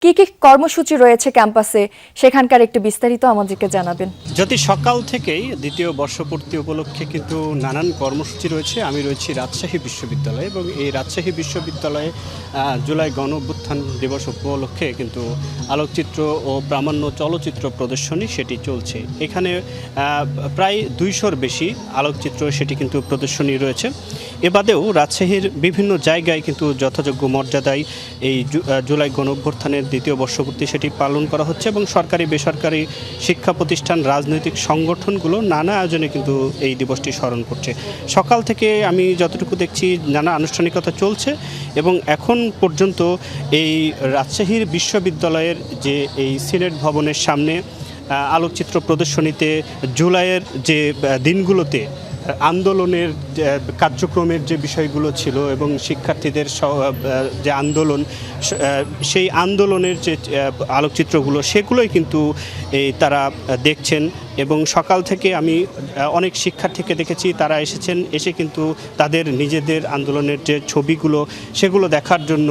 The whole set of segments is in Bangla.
কি কি কর্মসূচি রয়েছে ক্যাম্পাসে সেখানকার একটু বিস্তারিত আমাদেরকে জানাবেন। যদি সকাল থেকেই দ্বিতীয় বর্ষপূর্তি উপলক্ষে কিন্তু নানান কর্মসূচি রয়েছে। আমি রয়েছি রাজশাহী বিশ্ববিদ্যালয়ে এবং এই রাজশাহী বিশ্ববিদ্যালয়ে জুলাই গণ অভ্যুত্থান দিবস উপলক্ষে কিন্তু আলোকচিত্র ও প্রামাণ্য চলচ্চিত্র প্রদর্শনী সেটি চলছে। এখানে প্রায় 200-র বেশি আলোকচিত্র সেটি কিন্তু প্রদর্শনী রয়েছে। এ বাদেও রাজশাহীর বিভিন্ন জায়গায় কিন্তু যথাযোগ্য মর্যাদায় এই জুলাই গণ অভ্যুত্থানের দ্বিতীয় বর্ষপূর্তি সেটি পালন করা হচ্ছে এবং সরকারি বেসরকারি শিক্ষা প্রতিষ্ঠান রাজনৈতিক সংগঠনগুলো নানা আয়োজনে কিন্তু এই দিবসটি স্মরণ করছে। সকাল থেকে আমি যতটুকু দেখছি নানা আনুষ্ঠানিকতা চলছে এবং এখন পর্যন্ত এই রাজশাহীর বিশ্ববিদ্যালয়ের যে এই সিনেট ভবনের সামনে আলোকচিত্র প্রদর্শনীতে জুলাইয়ের যে দিনগুলোতে আন্দোলনের কার্যক্রমের যে বিষয়গুলো ছিল এবং শিক্ষার্থীদের যে আন্দোলন সেই আন্দোলনের যে আলোকচিত্রগুলো সেগুলোই কিন্তু তারা দেখছেন এবং সকাল থেকে আমি অনেক শিক্ষার্থীকে দেখেছি তারা এসে কিন্তু তাদের নিজেদের আন্দোলনের যে ছবিগুলো সেগুলো দেখার জন্য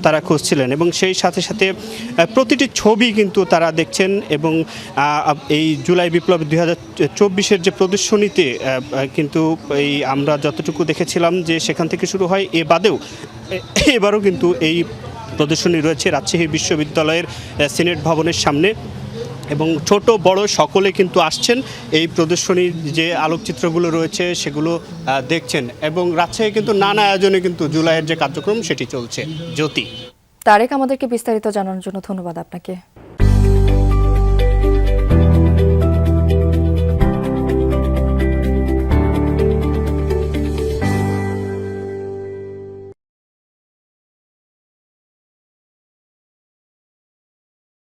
তারা খুঁজছিলেন এবং সেই সাথে সাথে প্রতিটি ছবি কিন্তু তারা দেখছেন এবং এই জুলাই বিপ্লব 2024-এর যে প্রদর্শনীতে কিন্তু এই আমরা যতটুকু দেখেছিলাম যে সেখান থেকে শুরু হয় এবারও কিন্তু এই প্রদর্শনী রয়েছে রাজশাহী বিশ্ববিদ্যালয়ের সিনেট ভবনের সামনে এবং ছোট বড় সকলে কিন্তু আসছেন এই প্রদর্শনীর যে আলোকচিত্রগুলো রয়েছে সেগুলো দেখছেন এবং রাজশাহী কিন্তু নানা আয়োজনে কিন্তু জুলাইয়ের যে কার্যক্রম সেটি চলছে। জ্যোতি, তারেক, আমাদেরকে বিস্তারিত জানানোর জন্য ধন্যবাদ আপনাকে।